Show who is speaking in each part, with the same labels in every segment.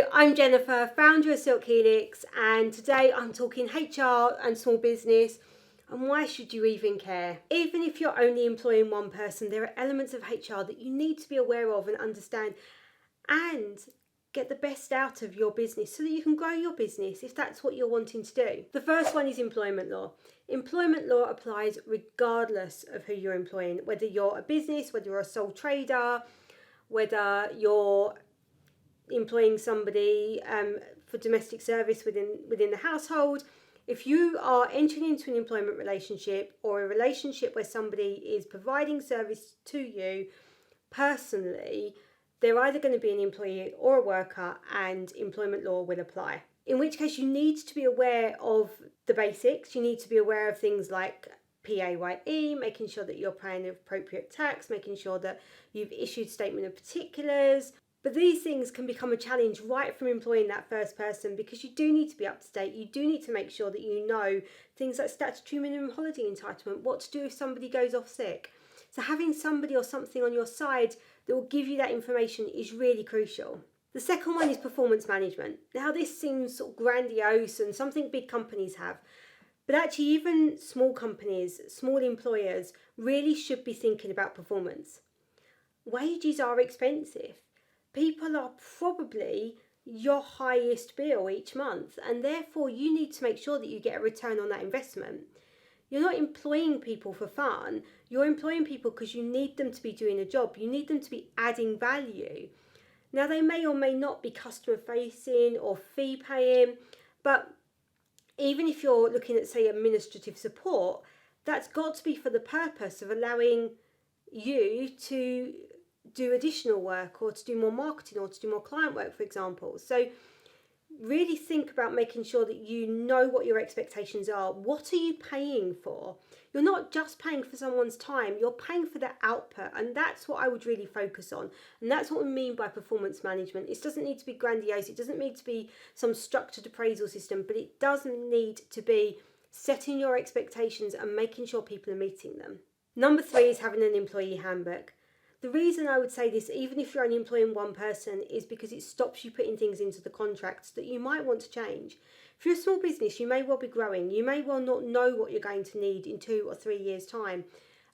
Speaker 1: Hello, I'm Jenefer, founder of Silk Helix, and today I'm talking HR and small business and why should you even care? Even if you're only employing one person, there are elements of HR that you need to be aware of and understand and get the best out of your business so that you can grow your business if that's what you're wanting to do. The first one is employment law. Employment law applies regardless of who you're employing, whether you're a business, whether you're a sole trader, whether you're employing somebody for domestic service within the household. If you are entering into an employment relationship or a relationship where somebody is providing service to you personally, they're either going to be an employee or a worker, and employment law will apply. In which case you need to be aware of the basics. You need to be aware of things like PAYE, making sure that you're paying appropriate tax, making sure that you've issued statement of particulars. But these things can become a challenge right from employing that first person, because you do need to be up to date. You do need to make sure that you know things like statutory minimum holiday entitlement, what to do if somebody goes off sick. So having somebody or something on your side that will give you that information is really crucial. The second one is performance management. Now this seems sort of grandiose and something big companies have, but actually even small companies, small employers really should be thinking about performance. Wages are expensive. People are probably your highest bill each month, and therefore you need to make sure that you get a return on that investment. You're not employing people for fun. You're employing people because you need them to be doing a job. You need them to be adding value. Now they may or may not be customer facing or fee paying, but even if you're looking at, say, administrative support, that's got to be for the purpose of allowing you to do additional work or to do more marketing or to do more client work, for example. So really think about making sure that you know what your expectations are. What are you paying for? You're not just paying for someone's time, you're paying for their output, and that's what I would really focus on. And that's what we mean by performance management. It doesn't need to be grandiose, it doesn't need to be some structured appraisal system, but it doesn't need to be setting your expectations and making sure people are meeting them. Number 3 is having an employee handbook. The reason I would say this, even if you're only employing one person, is because it stops you putting things into the contracts that you might want to change. If you're a small business, you may well be growing. You may well not know what you're going to need in 2 or 3 years' time.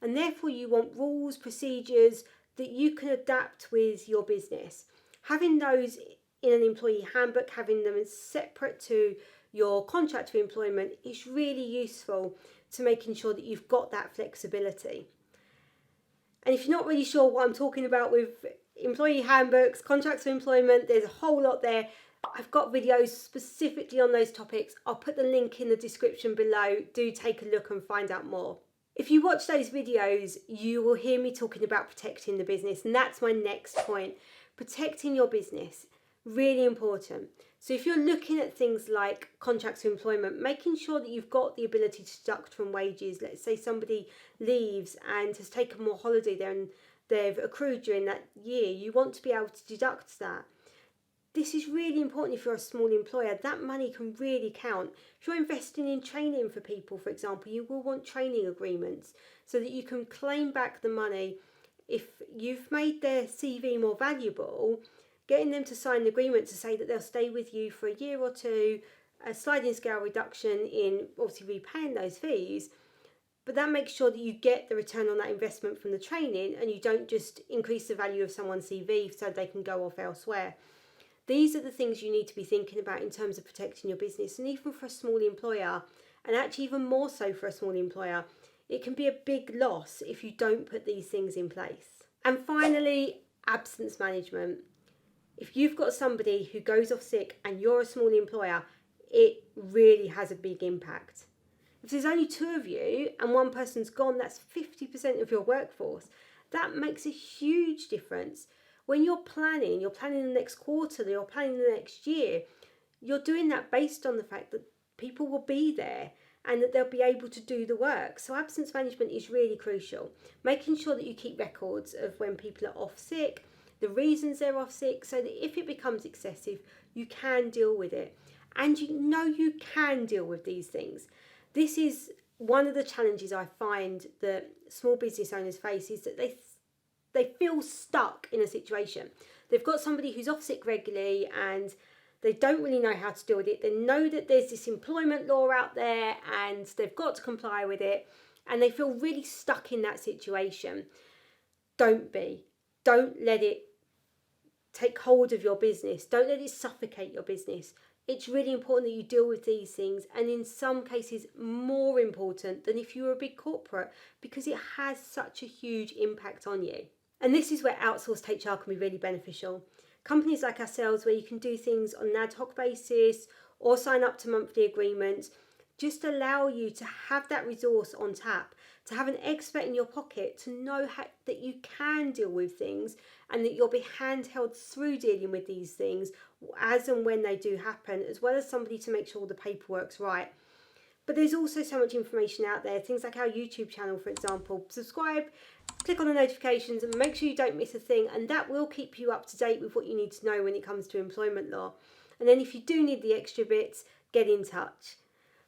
Speaker 1: And therefore you want rules, procedures that you can adapt with your business. Having those in an employee handbook, having them separate to your contract of employment is really useful to making sure that you've got that flexibility. And if you're not really sure what I'm talking about with employee handbooks, contracts of employment, there's a whole lot there. I've got videos specifically on those topics. I'll put the link in the description below. Do take a look and find out more. If you watch those videos, you will hear me talking about protecting the business, and that's my next point. Protecting your business, really important. So if you're looking at things like contracts of employment, making sure that you've got the ability to deduct from wages. Let's say somebody leaves and has taken more holiday than they've accrued during that year. You want to be able to deduct that. This is really important if you're a small employer. That money can really count. If you're investing in training for people, for example, you will want training agreements so that you can claim back the money. If you've made their CV more valuable, getting them to sign an agreement to say that they'll stay with you for a year or two, a sliding scale reduction in obviously repaying those fees, but that makes sure that you get the return on that investment from the training and you don't just increase the value of someone's CV so they can go off elsewhere. These are the things you need to be thinking about in terms of protecting your business. And even for a small employer, and actually even more so for a small employer, it can be a big loss if you don't put these things in place. And finally, absence management. If you've got somebody who goes off sick and you're a small employer, it really has a big impact. If there's only 2 of you and one person's gone, that's 50% of your workforce. That makes a huge difference. When you're planning the next quarter, you're planning the next year, you're doing that based on the fact that people will be there and that they'll be able to do the work. So absence management is really crucial. Making sure that you keep records of when people are off sick, the reasons they're off sick, so that if it becomes excessive, you can deal with it. And you know you can deal with these things. This is one of the challenges I find that small business owners face, is that they feel stuck in a situation. They've got somebody who's off sick regularly and They don't really know how to deal with it. They know that there's this employment law out there and they've got to comply with it, and they feel really stuck in that situation. Don't be. Don't let it take hold of your business. Don't let it suffocate your business. It's really important that you deal with these things, and in some cases more important than if you were a big corporate, because it has such a huge impact on you. And this is where outsourced HR can be really beneficial. Companies like ourselves, where you can do things on an ad hoc basis or sign up to monthly agreements, just allow you to have that resource on tap, to have an expert in your pocket, to know that you can deal with things and that you'll be handheld through dealing with these things as and when they do happen, as well as somebody to make sure all the paperwork's right. But there's also so much information out there, things like our YouTube channel, for example. Subscribe, click on the notifications, and make sure you don't miss a thing, and that will keep you up to date with what you need to know when it comes to employment law. And then if you do need the extra bits, get in touch.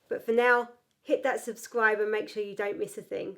Speaker 1: But for now, hit that subscribe and make sure you don't miss a thing.